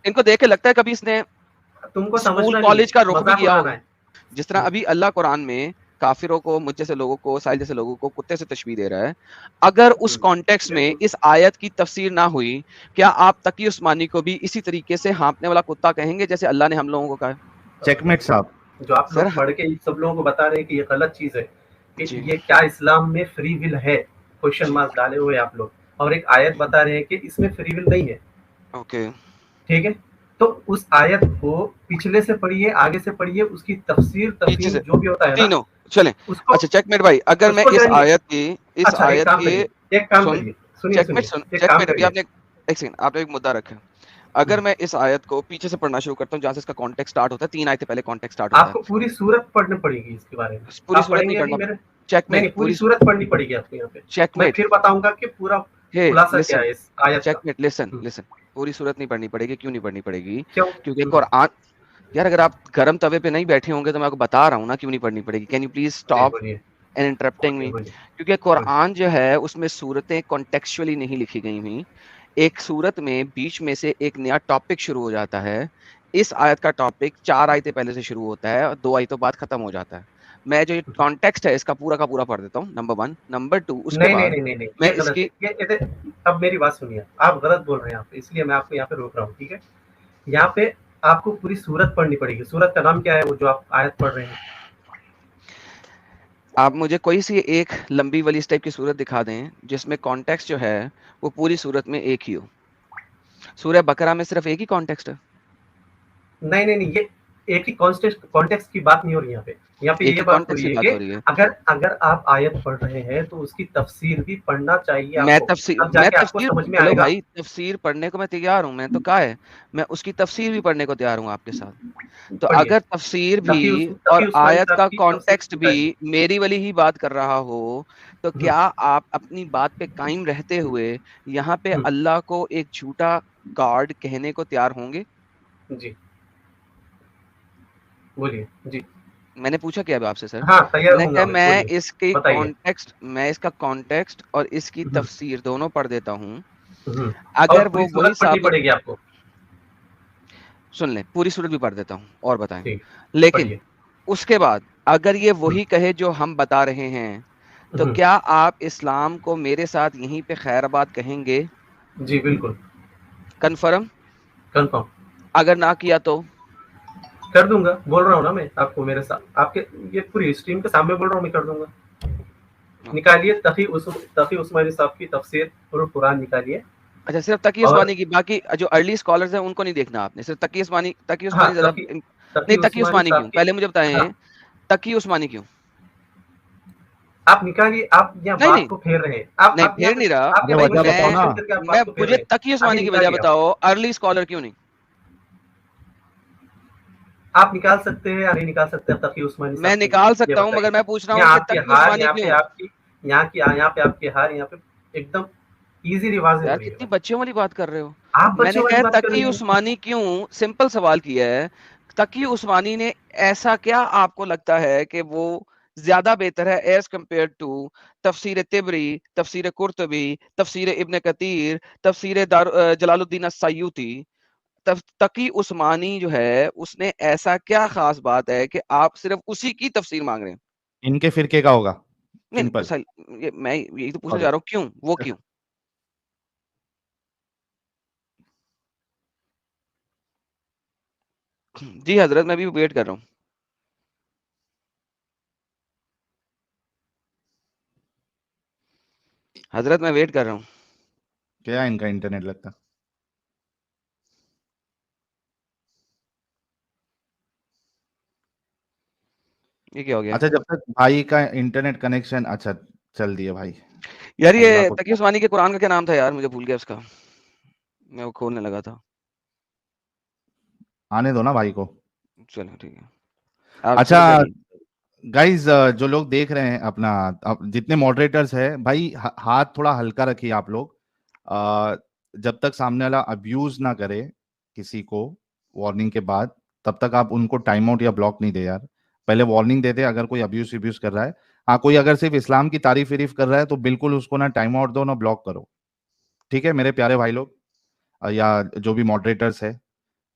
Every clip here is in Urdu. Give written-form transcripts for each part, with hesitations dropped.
ان کو دیکھ کے لگتا ہے کبھی اس نے تم کو اسکول سمجھنا کالج کا رخ بھی مذاق کیا اڑانا ہوگا. ہے. جس طرح ابھی اللہ قرآن میں کافروں کو، مجھ جیسے لوگوں کو، ساحل جیسے لوگوں کو کتے سے تشبیہ دے رہا ہے. اگر اس کانٹیکس میں اس آیت کی تفسیر نہ ہوئی، کیا آپ تقی عثمانی کو بھی اسی طریقے سے ہانپنے والا کتا کہیں گے جیسے اللہ نے ہم لوگوں کو کہا ہے؟ چیک میٹ صاحب، جو آپ لوگ سر پڑھ کے سب لوگوں کو بتا رہے ہیں کہ یہ غلط چیز ہے، کہ جی یہ کیا اسلام میں فری ول ہے، کوشچن مارک ڈالے ہوئے آپ لوگ، اور ایک آیت بتا رہے ہیں کہ اس میں فری ول نہیں ہے. اوکے ٹھیک ہے، تو اس آیت کو پچھلے سے پڑھیے، آگے سے پڑھیے، اس کی تفسیر پیچھے تفہیم سے جو بھی ہوتا ہے نا تینوں چلیں. اس کو اچھا چیک میٹ بھائی، اگر میں اس جانیے. آیت کی اچھا ایک کام کے کریے، ایک کام سن کریے، سنیے چیک سنیے، میٹ سن ایک چیک کام میٹ ابھی کریے. آپ نے ایک سیکنڈ، آپ نے ایک مدعا رکھا. اگر میں اس آیت کو پیچھے سے پڑھنا شروع کرتا ہوں جہاں سے اس کا کانٹیکٹ سٹارٹ ہوتا ہے، 3 آیتیں پہلے کانٹیکٹ سٹارٹ ہوتا آپ کو ہے. پوری صورت پڑھنی پڑے گی اس کے بارے میں. پوری آپ صورت پڑھیں نہیں گے ابھی پڑھنا. میرے؟ چیک نہیں میٹ نہیں، پوری صورت پڑھنی پڑے گی آپ کو یہاں پہ. چیک میں میٹ پھر بتاؤں گا کہ پورا ہے خلاصہ کیا لسن ہے اس آیت کا. چیک میٹ لسن لسن پوری صورت نہیں پڑھنی پڑے گی. کیوں نہیں پڑھنی پڑے گی؟ کیوں؟ کیونکہ قرآن، یار اگر آپ گرم توے پہ نہیں بیٹھے ہوں گے تو میں آپ کو بتا رہا ہوں نا کیوں نہیں پڑھنی پڑے گی. کین یو پلیز بولیے اسٹاپ بولیے اینڈ انٹرپٹنگ بولیے می؟ بولیے. کیونکہ قرآن جو ہے اس میں صورتیں کانٹیکچولی نہیں لکھی گئی ہوئی. ایک صورت میں بیچ میں سے ایک نیا ٹاپک شروع ہو جاتا ہے. اس آیت کا ٹاپک 4 آیتیں پہلے سے شروع ہوتا ہے اور 2 آیتوں بعد ختم ہو جاتا ہے. میں جو یہ کانٹیکسٹ ہے اس کا پورا پورا پڑھ دیتا ہوں. نمبر 1. نمبر 2 اس کے نہیں نہیں بعد نہیں نہیں نہیں، میں یہ اس غلط کی ہے. اب میری بات سنیے، آپ غلط بول رہے ہیں یہاں پہ، اس لیے میں آپ کو یہاں پہ روک رہا ہوں. ٹھیک ہے، یہاں پہ آپ کو پوری صورت پڑھنی پڑے گی. صورت کا نام کیا ہے وہ جو آپ آیت پڑھ رہے ہیں؟ آپ مجھے کوئی سی ایک لمبی والی اس ٹائپ کی صورت دکھا دیں جس میں کانٹیکسٹ جو ہے وہ پوری صورت میں ایک ہی ہو. سورہ بقرہ میں صرف ایک ہی کانٹیکسٹ ہے. نہیں نہیں نہیں، یہ ایک ہی کانٹیکسٹ کی بات نہیں ہو رہی یہاں پہ. یہاں پہ ایک یہ ہی بات ہو کانٹیکسٹ کی رہی ہے بات کہ ہو رہی ہے. اگر آپ آیت پڑھ رہے ہیں تو اس کی تفسیر بھی پڑھنا چاہیے آپ میں کو، تب جا میں کے آپ کو تفسیر، سمجھ میں ہیلو آئے گا. بھائی، تفسیر پڑھنے کو میں تیار ہوں. میں تو کہا ہے میں اس کی تفسیر بھی پڑھنے کو تیار ہوں آپ کے ساتھ. تو پڑھیے. اگر تفسیر بھی اور تقی عثمانی آیت کا صاحب کی تفسیر کانٹیکسٹ بھی بتائیے. میری والی ہی بات کر رہا ہو تو کیا آپ اپنی بات پہ قائم رہتے ہوئے یہاں پہ اللہ کو ایک جھوٹا گاڈ کہنے کو تیار ہوں گے؟ جی بولیے. جی میں نے پوچھا کیا آپ سے سر؟ ہاں میں تیار نے ہوں گا کہا میں. میں بولیے اس کی بتائیے. کانٹیکسٹ، میں اس کا کانٹیکسٹ اور اس کی تفسیر دونوں پڑھ دیتا ہوں. اور اگر پوری وہ وہی صورت پڑھنی ثابت، پڑے گی آپ کو. سن لیں پوری صورت بھی پڑھ دیتا ہوں اور بتائیں. ٹھیک، لیکن پڑھیے. اس کے بعد اگر یہ وہی کہے جو ہم بتا رہے ہیں تو کیا آپ اسلام کو میرے ساتھ یہیں پہ خیر آباد کہیں گے؟ جی بالکل کنفرم؟ کنفرم اگر نہ کیا تو کر دوں گا. بول رہا ہوں نا میں آپ کو، میرے ساتھ آپ کے یہ پوری اسٹریم کے سامنے بول رہا ہوں، میں کر دوں گا. نکالیے تقی عثمانی صاحب کی تفسیر قرآن نکالیے. اچھا صرف تقی اور عثمانی کی، باقی جو ارلی اسکالرز ہیں ان کو نہیں دیکھنا آپ نے، صرف تقی عثمانی. تقی ہاں عثمانی زیادہ نہیں. تقی عثمانی کیوں؟ صاحب کی. پہلے مجھے ہاں بتائیں تقی عثمانی کیوں؟ آپ نکالیے. آپ یہاں نہیں نہیں بات کو پھیر رہے ہیں. نہیں آپ یہاں پھیر پہ نہیں رہا. آپ یہاں پہ وجہ بتاؤ نا. مینشن کر کے آپ میں بات کو پھیر مجھے رہے ہیں. تقی ابھی عثمانی کی وجہ نکالیے. بتاؤ، ارلی اسکالر کیوں نہیں؟ آپ نکال سکتے ہیں یا نہیں نکال سکتے ہیں تقی عثمانی میں صاحب کی؟ نکال یہ سکتا ہوں بتائیے. مگر میں پوچھ رہا ہوں یہاں کہ آپ کی تقی ہار، عثمانی یہاں کیوں؟ پہ آپ کی، یہاں پہ آپ کی ہار یہاں پہ ایک دم ایزی ریواز ہو یار رہی ہے. کتنی بچوں والی بات کر رہے ہو. آپ میں نے بچوں والی کہا بات کر تقی رہی ہیں. عثمانی کیوں، سمپل سوال کیا ہے. تقی عثمانی نے ایسا کیا آپ کو لگتا ہے کہ وہ زیادہ بہتر ہے ایز کمپیئر ٹو تفسیر طبری، تفسیر قرطبی، تفسیر ابن کثیر، تفسیر جلال الدین السیوطی؟ تقی عثمانی جو ہے اس نے ایسا کیا خاص بات ہے کہ آپ صرف اسی کی تفسیر مانگ رہے ہیں؟ ان کے فرقے کا ہوگا. نہیں میں یہی تو پوچھنا چاہ رہا ہوں کیوں، وہ کیوں؟ جی حضرت میں بھی ویٹ کر رہا ہوں. حضرت میں ویٹ کر رہا ہوں. کیا ان کا انٹرنیٹ لگتا؟ یہ کیا ہو گیا اچھا جب تک بھائی کا انٹرنیٹ کنیکشن اچھا چل دیا بھائی. یار؟ یہ اللہ کو تقی عثمانی کے قرآن کا کیا نام تھا یار؟ مجھے بھول گیا اس کا، میں وہ کھولنے لگا تھا. آنے دو نا بھائی کو. چلو ٹھیک ہے. آپ اچھا صرف لگی گائز جو لوگ دیکھ رہے ہیں اپنا، جتنے ماڈریٹرز ہیں بھائی ہاتھ تھوڑا ہلکا رکھیے آپ لوگ. جب تک سامنے والا ابیوز نہ کرے کسی کو وارننگ کے بعد، تب تک آپ ان کو ٹائم آؤٹ یا بلاک نہیں دے یار. پہلے وارننگ دیتے اگر کوئی ابیوز کر رہا ہے. ہاں کوئی اگر صرف اسلام کی تعریف کر رہا ہے تو بالکل اس کو نہ ٹائم آؤٹ دو نہ بلاک کرو. ٹھیک ہے میرے پیارے بھائی لوگ یا جو بھی ماڈریٹرز ہے.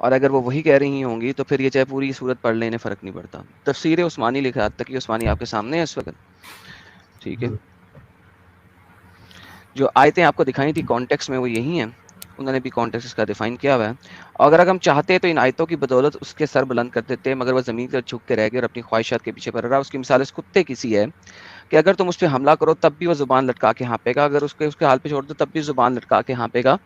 اور اگر وہ وہی کہہ رہی ہوں گی تو پھر یہ چاہے پوری صورت پڑھ لیں فرق نہیں پڑتا. تفسیر عثمانی لکھا تقی عثمانی آپ کے سامنے ہے اس وقت, ٹھیک ہے. جو آیتیں آپ کو دکھائی تھی کانٹیکس میں وہ یہی ہیں, انہوں نے بھی کانٹیکس کا ڈیفائن کیا ہوا ہے. اگر ہم چاہتے تو ان آیتوں کی بدولت اس کے سر بلند کر دیتے, مگر وہ زمین پر جھک کے رہ گئے اور اپنی خواہشات کے پیچھے پڑ رہا. اس کی مثال اس کتے کی سی ہے کہ اگر تم اس پہ حملہ کرو تب بھی وہ زبان لٹکا کے ہانپے گا, اگر اس کے حال پہ چھوڑ دو تب بھی زبان لٹکا کے ہانپے گا.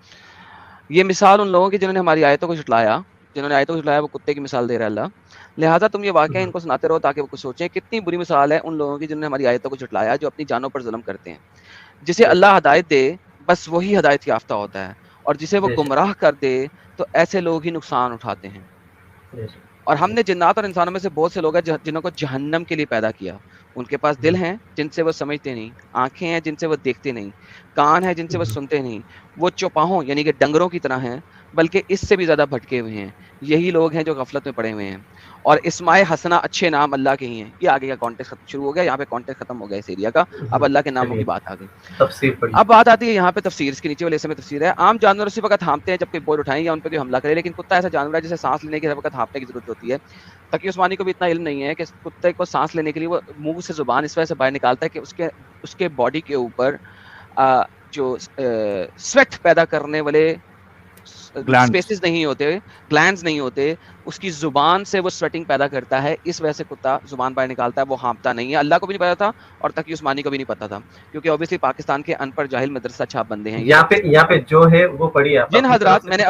یہ مثال ان لوگوں کی جنہوں نے ہماری آیتوں کو جھٹلایا, وہ کتے کی مثال دے رہا ہے اللہ. لہٰذا تم یہ واقعہ ان کو سناتے رہو تاکہ وہ کچھ سوچیں. کتنی بری مثال ہے ان لوگوں کی جنہوں نے ہماری آیتوں کو جھٹلایا, جو اپنی جانوں پر ظلم کرتے ہیں. جسے اللہ ہدایت دے بس وہی ہدایت یافتہ ہوتا ہے, اور جسے وہ گمراہ کر دے تو ایسے لوگ ہی نقصان اٹھاتے ہیں. اور ہم نے جنات اور انسانوں میں سے بہت سے لوگ ہیں جنہوں کو جہنم کے لیے پیدا کیا. ان کے پاس دل ہیں جن سے وہ سمجھتے نہیں, آنکھیں ہیں جن سے وہ دیکھتے نہیں, کان ہیں جن سے وہ سنتے نہیں. وہ چوپاہوں یعنی کہ ڈنگروں کی طرح ہیں, بلکہ اس سے بھی زیادہ بھٹکے ہوئے ہیں. یہی لوگ ہیں جو غفلت میں پڑے ہوئے ہیں. اور اسماء حسنہ اچھے نام اللہ کے ہی ہیں. یہ آگے کا کانٹیکسٹ شروع ہو گیا, یہاں پہ کانٹیکسٹ ختم ہو گیا اس ایریا کا. اب اللہ کے ناموں کی بات آ گئی. اب بات آتی ہے یہاں پہ تفسیر, اس کے نیچے والے حصے میں تفسیر ہے. عام جانور اسی وقت ہانپتے ہیں جب کوئی بول اٹھائیں یا ان پہ کوئی حملہ کرے, لیکن کتا ایسا جانور ہے جسے سانس لینے کے وقت ہانپنے کی ضرورت ہوتی ہے. تقی عثمانی کو بھی اتنا علم نہیں ہے کہ کتے کو سانس لینے کے لیے وہ منہ سے زبان اس وجہ سے باہر نکالتا ہے کہ اس کے باڈی کے اوپر جو سویٹ پیدا کرنے والے اسپیسز نہیں ہوتے, گلینڈز نہیں ہوتے, اس کی زبان سے وہ سویٹنگ پیدا کرتا ہے. اس وجہ سے کتا زبان باہر نکالتا ہے, وہ ہانپتا نہیں ہے. اللہ کو بھی نہیں پتا تھا اور تقی عثمانی کو بھی نہیں پتا تھا, کیونکہ اوبیسلی پاکستان کے ان پڑھ جاہل مدرسہ چھاپ بندے ہیں. یہاں پہ جو ہے وہ پڑھی آپ جن حضرات میں نے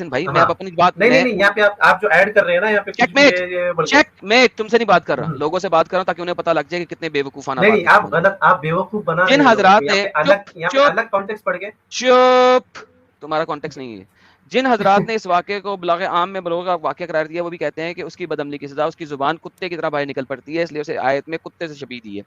بھائی میں اپنی بات نہیں یہاں پہ آپ جو ایڈ کر رہے ہیں نا, یہاں پہ چیک, میں تم سے نہیں بات کر رہا, لوگوں سے بات کر رہا ہوں تاکہ انہیں پتہ لگ جائے کہ کتنے بیوقوفانہ نہیں آپ غلط, آپ بیوقوف بنا رہے ہیں. جن حضرات نے الگ کانٹیکسٹ پڑھ گئے. چپ, تمہارا کانٹیکس نہیں ہے. جن حضرات نے اس واقعے کو بلاغ عام میں بلوغ کا واقعہ قرار دیا, وہ بھی کہتے ہیں کہ اس کی بدعملی کی سزا اس کی زبان کتے کی طرح باہر نکل پڑتی ہے, اس لیے اسے آیت میں کتے سے شبیہ دی ہے.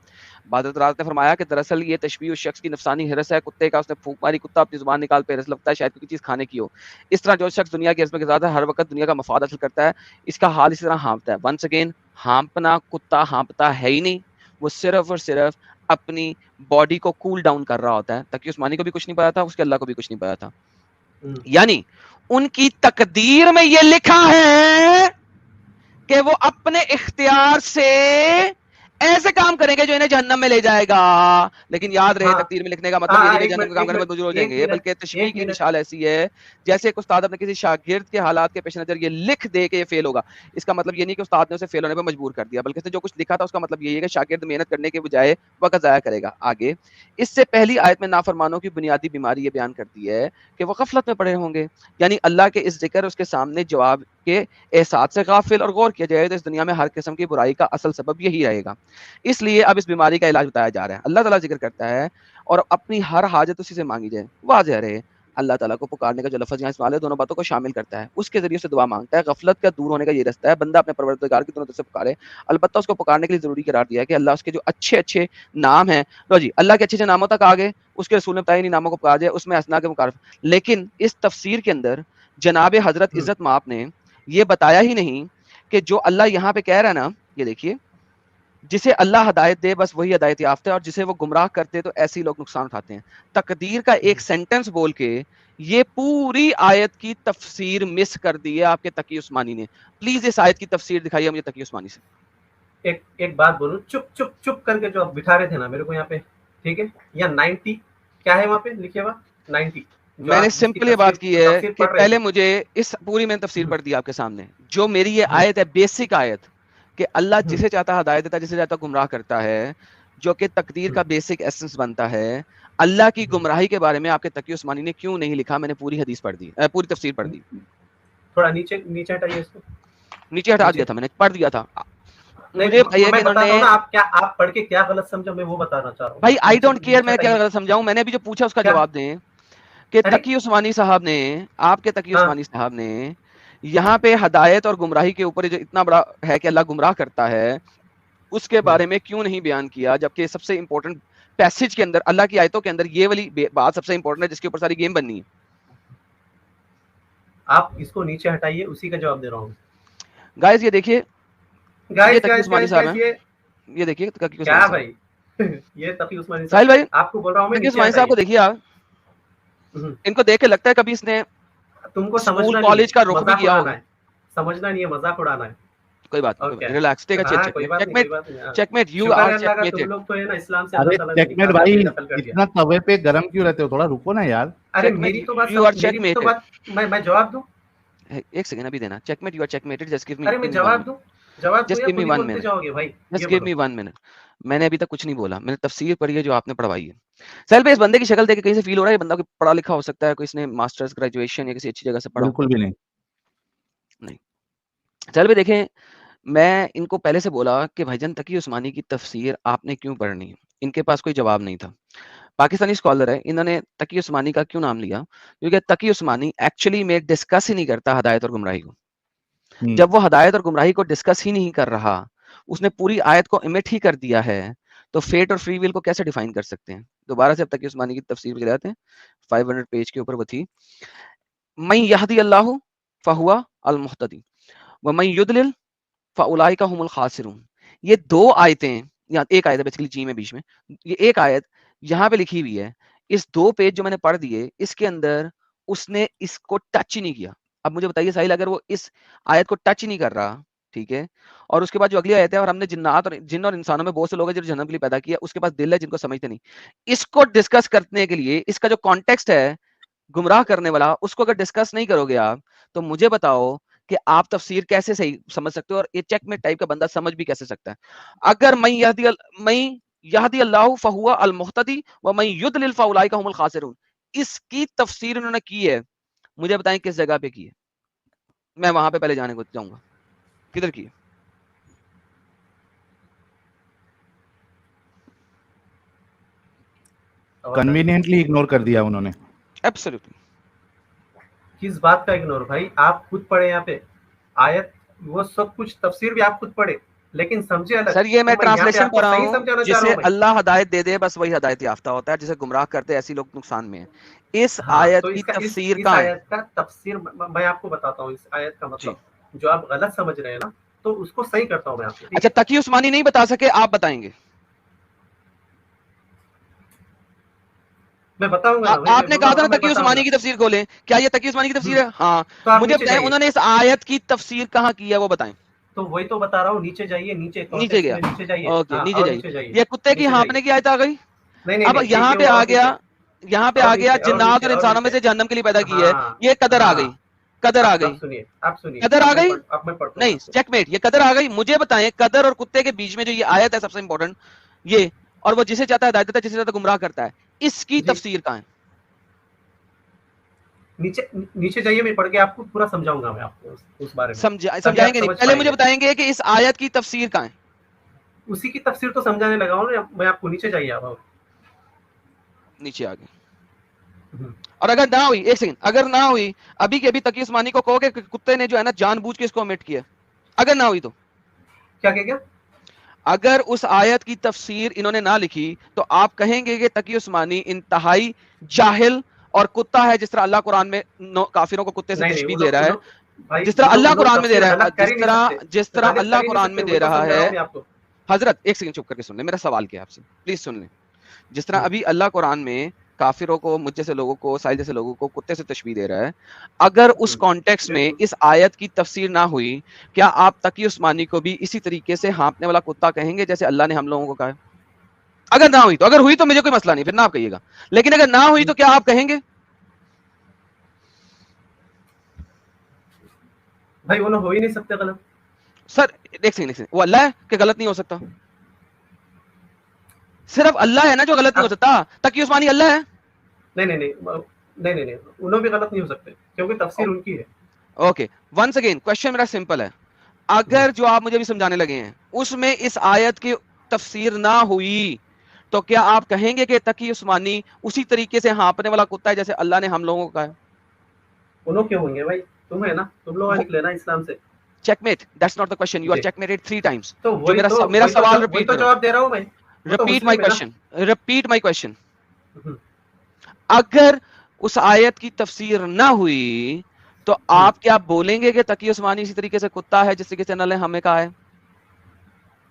بعض حضرات نے فرمایا کہ دراصل یہ تشبیہ اس شخص کی نفسانی ہرس ہے کتے کا, اس نے پھونک ماری, کتا اپنی زبان نکال پہ ہرس لگتا ہے شاید کوئی چیز کھانے کی ہو. اس طرح جو شخص دنیا کی عظمت کے ساتھ ہر وقت دنیا کا مفاد حاصل کرتا ہے, اس کا حال اسی طرح ہانپتا ہے. ونس اگین, ہانپنا, کتا ہانپتا ہے ہی نہیں, وہ صرف اور صرف اپنی باڈی کو کول ڈاؤن کر رہا ہوتا ہے. تقی عثمانی کو بھی کچھ نہیں پتا تھا, اس کے اللہ کو بھی کچھ نہیں پتا تھا. یعنی ان کی تقدیر میں یہ لکھا ہے کہ وہ اپنے اختیار سے ایسے کام کریں گے جو انہیں جہنم میں لے جائے گا. لیکن یاد رہے تقدیر میں لکھنے کا مطلب یہ نہیں کہ جہنم کا کام کرنے میں دور ہو جائیں گے, بلکہ تشبیہ کی مثال ایسی ہے جیسے ایک استاد اپنے کسی شاگرد کے حالات کے پیش نظر یہ لکھ دے کہ یہ فیل ہوگا. اس کا مطلب یہ نہیں کہ استاد نے اسے فیل ہونے پہ مجبور کر دیا, بلکہ اس نے جو کچھ لکھا تھا اس کا مطلب یہ ہے کہ شاگرد محنت کرنے کے بجائے وقت ضائع کرے گا. آگے اس سے پہلی آیت میں نافرمانوں کی بنیادی بیماری یہ بیان کرتی ہے کہ وہ غفلت میں پڑے ہوں گے, یعنی اللہ کے اس ذکر اس کے سامنے جواب کے احساس سے غافل اور غور کیا جائے تو اس دنیا میں ہر قسم کی برائی کا اصل سبب یہی رہے گا. اس لیے اب اس بیماری کا علاج بتایا جا رہا ہے. اللہ تعالیٰ ذکر کرتا ہے اور اپنی ہر حاجت اسی سے مانگی جائے. واضح رہے اللہ تعالیٰ کو پکارنے کا جو لفظ یہاں استعمال ہے دونوں باتوں کو شامل کرتا ہے. اس کے ذریعے سے دعا مانگتا ہے. غفلت کا دور ہونے کا یہ رستہ ہے, بندہ اپنے پروردگار کی دونوں طرف سے پکارے. البتہ اس کو پکارنے کے لیے ضروری قرار دیا ہے کہ اللہ اس کے جو اچھے اچھے نام ہیں, لو جی اللہ کے اچھے اچھے ناموں تک آگے اس کے رسول نے بتایا ناموں کو پکار جائے, اس میں اسنا کے مقارف. لیکن اس تفسیر کے اندر جناب حضرت عزت مآب نے یہ بتایا ہی نہیں کہ جو اللہ یہاں پہ کہہ رہا ہے نا, یہ دیکھیے, جسے اللہ ہدایت دے بس وہی ہدایت یافتہ ہے, اور جسے وہ گمراہ کرتے تو ایسے ہی لوگ نقصان اٹھاتے ہیں. تقدیر کا ایک سینٹنس بول کے یہ پوری آیت کی تفسیر مس کر دی ہے آپ کے تقی عثمانی نے. پلیز اس آیت کی تفسیر دکھائیے مجھے تقی عثمانی سے. ایک بات بولوں, چپ چپ چپ کر کے جو آپ بٹھا رہے تھے نا میرے کو یہاں پہ, ٹھیک ہے, یا 90 کیا ہے وہاں پہ لکھے ہوا 90. میں نے سمپل یہ بات کی ہے کہ پہلے مجھے اس پوری میں نے تفسیر پڑھ دی آپ کے سامنے. جو میری یہ آیت ہے بیسک آیت کہ اللہ جسے چاہتا ہدایت دیتا ہے, جسے چاہتا گمراہ کرتا ہے, جو کہ تقدیر کا بیسک ایسنس بنتا ہے. اللہ کی گمراہی کے بارے میں آپ کے تقی عثمانی نے کیوں نہیں لکھا, میں نے پوری حدیث پڑھ دی, پوری تفسیر پڑھ دی. تھوڑا نیچے ہٹائیے اس کو, نیچے ہٹا دیا تھا میں نے, پڑھ دیا تھا. مجھے آپ پڑھ کے کیا غلط سمجھا میں وہ بتانا چاہ رہا ہوں. بھائی آئی ڈونٹ کیئر میں کیا غلط سمجھاؤں, میں نے بھی جو پوچھا اس کا جواب دیں. کہ تقی عثمانی صاحب نے, آپ کے تقی عثمانی صاحب نے یہاں پہ ہدایت اور گمراہی کے اوپر جو اتنا بڑا ہے کہ اللہ گمراہ کرتا ہے, اس کے بارے میں کیوں نہیں بیان کیا, جبکہ سب سے امپورٹنٹ پیسج کے اندر اللہ کی آیتوں کے اندر یہ والی بات سب سے امپورٹنٹ ہے جس کے اوپر ساری گیم بننی ہے. آپ اس کو نیچے ہٹائیے, اسی کا جواب دے رہا ہوں. گائز یہ دیکھیے, یہ دیکھیے کیا بھائی, یہ تقی عثمانی صاحب بھائی, آپ کو بول رہا ہوں میں, تقی عثمانی صاحب کو دیکھیے آپ, ان کو دیکھ کے لگتا ہے کبھی اس نے تم کو اسکول سمجھنا کالج کا نہیں ہے، رخ بھی مذاق کیا اڑانا ہوگا. ہے، سمجھنا نہیں ہے، مذاق اڑانا ہے. کوئی بات اوکے نہیں, ریلیکس, ٹیک اے ہاں چیک کوئی بات نہیں، میٹ, کوئی بات نہیں. چیک میٹ, یو شکر آر ہے اللہ چیک کا، تم میٹڈ. لوگ تو ہے نا اسلام سے ارے اللہ تعالیٰ نے چیک میٹ نکال بھائی دیا، دخل کر دیا. اتنا توے پہ گرم کیوں رہتے ہو, تھوڑا رکو نا یار. ارے Checkmate, میری تو بات you are میری بھی تو checkmated. بات میں جواب دوں. ایک سیکنڈ ابھی دینا. Check mate, you are check mated, just give ارے می میں 1 جواب minute. دوں، جواب دوں جسٹ یا گیو می خود ہی 1 بولتے minute. جاؤ گے بھائی؟ جسٹ یہ گیو بولو. می 1 minute. میں نے ابھی تک کچھ نہیں بولا, میں نے تفسیر پڑھی ہے جو آپ نے پڑھوائی ہے. سیل پہ اس بندے کی شکل دیکھ کے کہیں سے فیل ہو رہا ہے یہ بندہ کوئی پڑھا لکھا ہو سکتا ہے, کوئی اس نے ماسٹرز گریجویشن یا کسی اچھی جگہ سے پڑھا ہو. بالکل بھی نہیں. نہیں. سیل پہ دیکھیں, میں ان کو پہلے سے بولا کہ بھائی جان تقی عثمانی کی تفسیر آپ نے کیوں پڑھنی ہے, ان کے پاس کوئی جواب نہیں تھا. پاکستانی اسکالر ہے, انہوں نے تقی عثمانی کا کیوں نام لیا, کیونکہ تقی عثمانی ایکچولی میں ڈسکس ہی نہیں کرتا ہدایت اور گمراہی کو. جب وہ ہدایت اور گمراہی کو ڈسکس ہی نہیں کر رہا, اس نے پوری آیت کو امیٹ ہی کر دیا ہے, تو فیٹ اور فری ویل کو کیسے ڈیفائن کر سکتے ہیں؟ دوبارہ سے اب تقی عثمانی کی تفسیر پہ جاتے ہیں, 500 پیج کے اوپر وہ تھی. من یہدی اللہ فہوا المہتدی ومن یضلل فاولئک هم الخاسرون. یہ دو آیتیں, یا ایک آیت ہے بیسیکلی جی میں بیچ میں, یہ ایک آیت یہاں پہ لکھی ہوئی ہے. اس 2 پیج جو میں نے پڑھ دیے, اس کے اندر اس نے اس کو ٹچ ہی نہیں کیا. اب مجھے بتائیے ساحل, اگر وہ اس آیت کو ٹچ ہی نہیں کر رہا, ٹھیک ہے, اور اس کے بعد جو اگلی آیت ہے, اور ہم نے جنات اور جن اور انسانوں میں بہت سے لوگ ہیں جو جہنم کے لیے پیدا کیا, اس کے پاس دل ہے جن کو سمجھتے نہیں, اس کو ڈسکس کرنے کے لیے اس کا جو کانٹیکسٹ ہے گمراہ کرنے والا, اس کو اگر ڈسکس نہیں کرو گے آپ, تو مجھے بتاؤ کہ آپ تفسیر کیسے صحیح سمجھ سکتے ہو, اور یہ چیک میں ٹائپ کا بندہ سمجھ بھی کیسے سکتا ہے؟ اگر من یہدی اللہ فہوا المہتدی ومن یضلل فاولئک هم الخاسرون, اس کی تفسیر انہوں نے کی ہے, مجھے بتائیں کس جگہ پہ کی ہے؟ میں وہاں پہ پہلے جانے کو جاؤں گا, کدھر کی ہے؟ کنوینئنٹلی اگنور کر دیا انہوں نے. ایبسولوٹلی. کس بات کا اگنور بھائی؟ آپ خود پڑھے یہاں پہ آیت, وہ سب کچھ تفسیر بھی آپ خود پڑھے, لیکن سمجھے الگ. سر یہ میں تو یہاں پہ ٹرانسلیشن آپ کو پڑھ رہا صحیح ہوں, سمجھانا چاہ رہا جسے ہوں میں. اللہ ہدایت دے دے بس وہی ہدایت یافتہ ہوتا ہے, جسے گمراہ کرتے ایسی لوگ نقصان میں ہیں. اس ہاں تو آیت کی اس کا تفسیر اس کہاں ہے؟ آیت کا تفسیر میں آپ کو بتاتا ہوں. اس آیت کا جی. مطلب جو آپ غلط سمجھ رہے ہیں نا, تو اس کو صحیح کرتا ہوں میں آپ کو, ٹھیک اچھا, ہے؟ تقی عثمانی نہیں بتا سکے, آپ بتائیں گے؟ میں بتاؤں گا نا بھائی, آپ میں نے بول کہا رہا تھا ہوں نا میں تقی بتاؤں عثمانی گا. کی تفسیر کھولیں, کیا یہ تقی عثمانی کی تفسیر ہے؟ ہاں. تو آپ مجھے نیچے بتائیں جائیے, انہوں نے اس آیت کی تفسیر کہاں کی ہے, وہ بتائیں. تو وہی تو بتا رہا ہوں, نیچے جائیے, نیچے نیچے کانٹیکسٹ گیا, میں نیچے جائیے. اوکے, ہاں نیچے اور جائیے. نیچے جائیے, یہ کتے کی نیچے جائیے. ہانپنے کی آیت آ گئی. نہیں نہیں اب نہیں, یہاں پہ اور آ نیچے, گیا, یہاں پہ اور آ گیا نیچے, اور جنات نیچے, اور اور انسانوں میں نیچے. سے جہنم کے لیے پیدا کی ہے, ہاں یہ قدر آ ہاں, گئی. قدر آ گئی. آپ سنیے, قدر آ گئی. اب میں پڑھتا ہوں نہیں, آپ کو. چیک میٹ, یہ قدر آ گئی. مجھے بتائیں قدر اور کتے کے بیچ میں جو یہ آیت ہے سب سے امپورٹنٹ یہ, اور وہ جسے چاہتا ہے ہدایت دیتا ہے, جسے چاہتا ہے گمراہ کرتا ہے, اس کی جی تفسیر کہاں ہے؟ نیچے جائیے, میں پڑھ کے آپ کو پورا سمجھاؤں گا میں آپ کو اس بارے میں, تبھی سمجھائیں آپ گے نہیں, سمجھ پہلے پائیں مجھے گے. بتائیں گے کہ اس آیت کی تفسیر کہاں ہے. اسی کی تفسیر تو سمجھانے لگا ہوں میں آپ کو, نیچے جائیے آپ. نیچے آ گئے. اور اگر نہ ہوئی, ایک سیکنڈ, اگر نہ ہوئی ابھی کے ابھی تقی عثمانی کو کہو کہ کتے نے جو ہے نا جان بوجھ کے اس کو امٹ کیا, اگر نہ ہوئی تو کیا اگر اس آیت کی تفسیر انہوں نے نہ لکھی تو آپ کہیں گے کہ تقی عثمانی انتہائی جاہل اور کتا ہے, جس طرح اللہ قرآن میں کافروں کو کتے سے نہیں نہیں, تشبیہ وہ دے رہا ہے, لوگ بھائی, جس طرح وہ اللہ لوگ قرآن میں دے تفسیر رہا ہے, غلط کر ہی نہیں سکتے, جس طرح غلط اللہ کر ہی نہیں قرآن میں سکتے, دے وہی تو رہا سمجھا رہا ہے. ہوں میں آپ کو. حضرت ایک سیکنڈ چپ کر کے سن لیں, میرا سوال کیا ہے آپ سے, پلیز سن لیں. جس طرح ابھی اللہ قرآن میں کافروں کو, مجھ جیسے لوگوں کو, ساحل جیسے لوگوں کو کتے سے تشبیہ دے رہا ہے, اگر اس کانٹیکس میں بالکل. اس آیت کی تفسیر نہ ہوئی, کیا آپ تقی عثمانی کو بھی اسی طریقے سے ہانپنے والا کتا کہیں گے جیسے اللہ نے ہم لوگوں کو کہا ہے؟ اگر نہ ہوئی تو, اگر ہوئی تو مجھے کوئی مسئلہ نہیں, پھر نہ آپ کہیے گا, لیکن اگر نہ ہوئی تو کیا آپ کہیں گے؟ بھائی وہ ہو ہی نہیں سکتے غلط. سر ایک سیکنڈ, وہ اللہ ہے کہ غلط نہیں ہو سکتا؟ صرف اللہ ہے نا جو غلط نہیں ہو اب سکتا, تقی عثمانی اللہ ہے؟ نہیں, انہوں بھی غلط نہیں ہو سکتے کیونکہ تفسیر ان کی ہے. اوکے, ونس اگین کوشچن میرا سمپل ہے, اگر جو آپ مجھے بھی سمجھانے لگے ہیں اس میں اس آیت کی تفسیر نہ ہوئی تو کیا آپ کہیں گے کہ تقی عثمانی اسی طریقے سے ہانپنے والا کتا ہے جیسے اللہ نے ہم لوگوں کو کہا ہے؟ انہوں کیوں ہوں گے بھائی, تم ہے نا, تم لوگ نکلے نا اسلام سے. Checkmate, that's not the question, you are جی checkmated 3 times. تو جو میرا سوال وہی ریپیٹ تو کرو, جواب دے رہا ہوں میں, وہ تو repeat my مسلم ہے نا. question, repeat my question. اگر اس آیت کی تفسیر نہ ہوئی تو آپ کیا بولیں گے کہ تقی عثمانی اسی طریقے سے کتا ہے جس طریقے سے اللہ نے ہمیں کہا ہے؟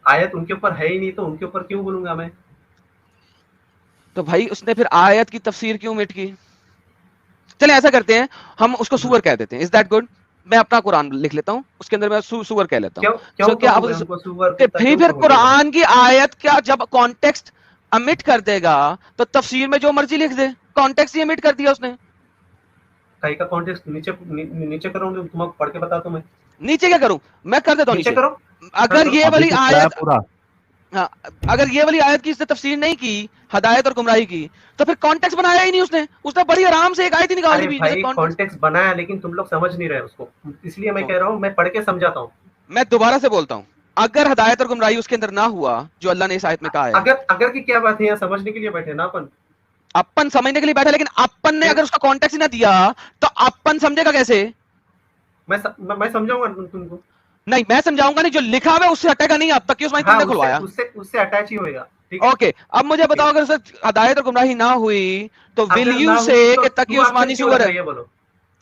آیت ان کے اوپر ہے ہی نہیں تو ان کے اوپر کیوں بولوں گا میں؟ تو بھائی اس نے پھر آیت کی تفسیر کیوں مٹ کی؟ چلیں ایسا کرتے ہیں, ہم اس کو سور کہہ دیتے ہیں. Is that good? میں اپنا قرآن لکھ لیتا ہوں, اس کے اندر میں سور کہہ لیتا ہوں. کیوں کیا آپ پھر قرآن کی آیت کیا جب کانٹیکسٹ امٹ کر دے گا تو تفسیر میں جو مرضی لکھ دے, کانٹیکسٹ ہی امٹ کر دیا اس نے. کہیں کا کانٹیکسٹ نیچے کروں گا, تم پڑھ کے بتا دو. میں نیچے کیا کروں, میں کر دیتا ہوں نیچے نیچے. کرو. اگر یہ والی آیت پورا ہاں, اگر یہ والی آیت کی اس نے تفسیر نہیں کی, ہدایت اور گمراہی کی, تو پھر کانٹیکسٹ بنایا ہی نہیں اس نے بڑی آرام سے ایک آیت ہی نکال دی بیچ میں سے. کانٹیکسٹ بنایا لیکن تم لوگ سمجھ نہیں رہے اس کو, اس لیے میں کہہ رہا ہوں میں پڑھ کے سمجھاتا ہوں. میں دوبارہ سے بولتا ہوں, اگر ہدایت اور گمراہی اس کے اندر نہ ہوا جو اللہ نے اس آیت میں کہا ہے, اگر کی کیا بات ہے, یہاں سمجھنے کے لیے بیٹھے نا اپن سمجھنے کے لیے بیٹھا, لیکن اپن نے اگر اس کا کانٹیکسٹ نہ دیا تو اپن سمجھے گا کیسے؟ میں سمجھاؤں گا تم کو. نہیں, میں سمجھاؤں گا نہیں, جو لکھا ہوا ہے اس سے ہٹے گا نہیں. اب تک کی عثمانی تم نے کھلوایا, اس سے اٹیچ ہی ہوئے گا. اوکے, اب مجھے بتاؤ اگر اسے ہدایت اور گمراہی نہ ہوئی تو ول یو سے کہ تقی عثمانی سور ہے؟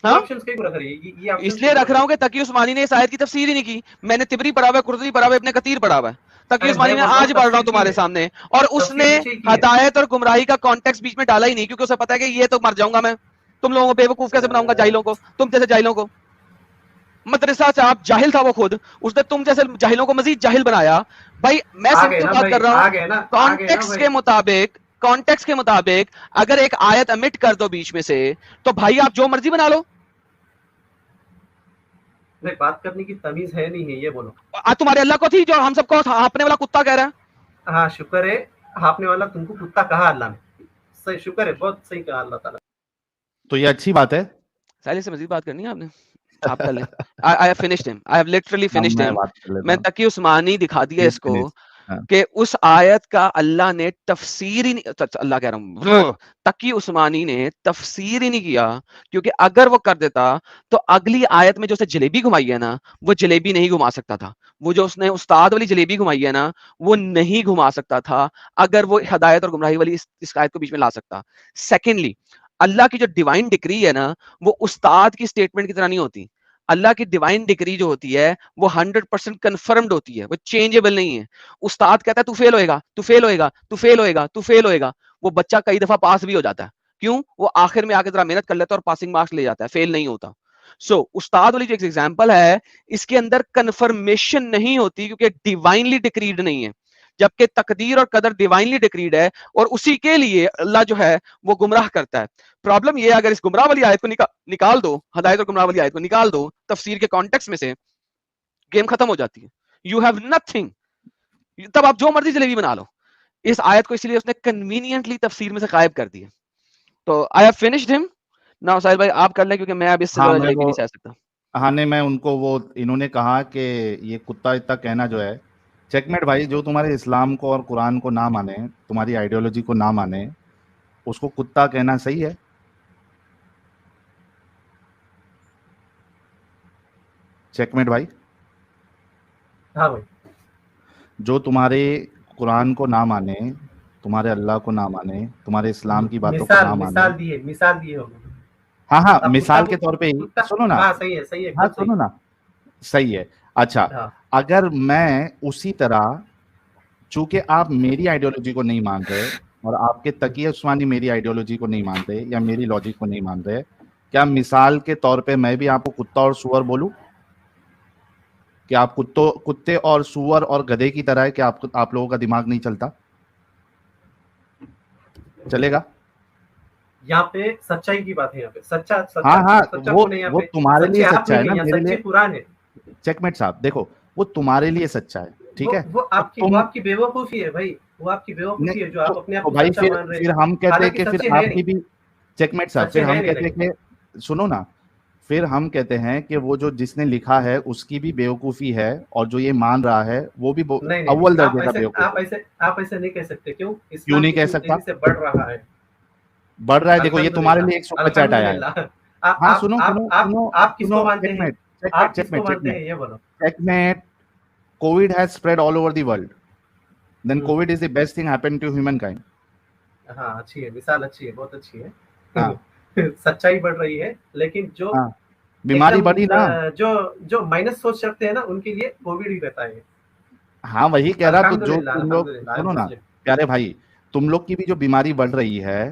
ہاں, اس لیے رکھ رہا ہوں کہ تقی عثمانی نے اس آیت کی تفسیر ہی نہیں کی. میں نے تبری پڑھا ہوا ہے, قرطبی پڑھا ہوا ہے, ابن کثیر پڑھا ہوا ہے. تقی عثمانی میں آج پڑھ رہا ہوں تمہارے سامنے, اور اس نے ہدایت اور گمراہی کا کانٹیکسٹ بیچ میں ڈالا ہی نہیں, کیونکہ اسے پتا ہے کہ یہ تو مر جاؤں گا میں. تم لوگوں کو بے وقوف کیسے بناؤں گا, جاہلوں کو, تم جیسے جاہلوں کو. مدرسہ سے آپ جاہل تھا وہ خود, اس نے تم جیسے جاہلوں کو مزید جاہل بنایا. بھائی میں سمپل بات کر رہا ہوں, کانٹیکسٹ کے مطابق اگر ایک آیت امٹ کر دو بیچ میں سے تو بھائی آپ جو مرضی بنا لو. بات کرنے کی تمیز ہے نہیں ہے, یہ بولو. تمہارے اللہ کو تھی جو ہم سب کو ہانپنے والا کتا کہہ رہا ہے. ہاں شکر ہے, ہانپنے والا تم کو کتا کہا اللہ نے, صحیح, شکر ہے, بہت صحیح کہا اللہ تعالیٰ. تو یہ اچھی بات ہے. سالی سے مزید بات کرنی ہے آپ نے, آپ کر لیں. I have finished him. I have literally finished him. میں تقی عثمانی دکھا دیا اس کو کہ اس آیت کا اللہ نے تفسیر ہی نہیں, اللہ کہہ رہا ہوں, تقی عثمانی نے تفسیر ہی نہیں کیا. کیونکہ اگر وہ کر دیتا تو اگلی آیت میں جو اسے جلیبی گھمائی ہے نا, وہ جلیبی نہیں گھما سکتا تھا. وہ جو اس نے استاد والی جلیبی گھمائی ہے نا, وہ نہیں گھما سکتا تھا اگر وہ ہدایت اور گمراہی والی اس آیت کو بیچ میں لا سکتا. سیکنڈلی, اللہ کی جو ڈیوائن ڈکری ہے نا, وہ استاد کی سٹیٹمنٹ کی طرح نہیں ہوتی. اللہ کی ڈیوائن ڈکری جو ہوتی ہے وہ 100% کنفرمڈ ہوتی ہے, وہ چینجبل نہیں ہے. استاد کہتا ہے تو فیل ہوئے گا, تو فیل ہوئے گا, تو فیل ہوئے گا, تو فیل ہوئے گا. وہ بچہ کئی دفعہ پاس بھی ہو جاتا ہے. کیوں؟ وہ آخر میں آ کے ذرا محنت کر لیتا ہے اور پاسنگ مارکس لے جاتا ہے, فیل نہیں ہوتا. سو استاد والی جو ایک ایگزامپل ہے, اس کے اندر کنفرمیشن نہیں ہوتی کیونکہ ڈیوائنلی ڈکریڈ نہیں ہے, جبکہ تقدیر اور قدر ڈیوائنلی ڈکریڈ ہے, اور اسی کے لیے اللہ جو ہے وہ گمراہ کرتا ہے. پرابلم یہ ہے اگر اس گمراہ والی آیت کو نکال دو, ہدایت اور گمراہ والی آیت کو نکال دو تفسیر کے کانٹیکسٹ میں سے, گیم ختم ہو جاتی ہے. یو ہیو نتھنگ, تب آپ جو مرضی جلیبی بنا لو. اس آیت کو اس لیے اس نے کنوینئنٹلی تفسیر میں سے غائب کر دیا. تو آئی ہیو فنشڈ ہم. ناؤ ساحل بھائی آپ کر لیں کیونکہ میں اب اس سے زیادہ جلیبی نہیں سہ سکتا. ہاں نہیں, میں ان کو وہ انہوں نے کہا کہ یہ کتا اتنا کہنا جو ہے, چیک میٹ بھائی, جو تمہارے اسلام کو اور قرآن کو نہ مانے, تمہاری آئیڈیالوجی کو نہ مانے, اس کو کتا کہنا صحیح ہے؟ چیک میٹ بھائی. ہاں بھائی, جو تمہارے قرآن کو نہ مانے, تمہارے اللہ کو نہ مانے, تمہارے اسلام کی باتوں کو نہ مانے, مثال دیے ہوگا. ہاں ہاں, مثال کے طور پہ ہی سنو نا. ہاں صحیح ہے, صحیح ہے, ہاں سنو نا, صحیح ہے. اچھا, اگر میں اسی طرح, چونکہ آپ میری آئیڈیالوجی کو نہیں مان رہے اور آپ کے تقی عثمانی میری آئیڈیالوجی کو نہیں مان رہے یا میری لاجک کو نہیں مان رہے, کیا مثال کے طور پہ میں بھی آپ کو کتا اور سور بولوں کہ آپ کتے اور سور اور گدھے کی طرح ہے کہ آپ لوگوں کا دماغ نہیں چلتا؟ چلے گا؟ یہاں پہ سچائی کی بات ہے, یہاں پہ سچا. ہاں ہاں, وہ تمہارے لیے سچا ہے نا, میرے لیے قرآن ہے. چیک میٹ صاحب دیکھو, وہ تمہارے لیے سچا ہے, ٹھیک ہے, وہ آپ کی بے وقوفی ہے بھائی, وہ آپ کی بے وقوفی ہے جو آپ اپنے آپ کو بھائی. سچا مان رہے ہیں. پھر ہم کہتے ہیں کہ پھر آپ کی بھی, چیک میٹ صاحب, پھر ہم کہتے ہیں کہ سنو نا, پھر ہم کہتے ہیں کہ وہ جو جس نے لکھا ہے اس کی بھی بیوقوفی ہے, اور جو یہ مان رہا ہے وہ بھی اول درجے کا بیوقوف ہے. آپ ایسے نہیں کہہ سکتے. کیوں نہیں کہہ سکتا؟ بڑھ رہا ہے, بڑھ رہا ہے. دیکھو یہ تمہارے لیے ایک سپر چیٹ آیا ہے. ہاں سنو آپ کس کو مانتے ہیں, آپ کس کو مانتے ہیں, یہ بولو. Checkmate, COVID has spread all over the world. Then COVID is the best thing happened to humankind. ہاں اچھی ہے, مثال اچھی ہے, بہت اچھی ہے. سچائی بڑھ رہی ہے, لیکن جو بیماری بڑھی نا, جو مائنس سوچ رکھتے ہیں نا, ان کے لیے کووڈ ہی رہتا ہے. ہاں وہی کہہ رہا. تو جو تم لوگ سنو نا پیارے بھائی, تم لوگ کی بھی جو بیماری بڑھ رہی ہے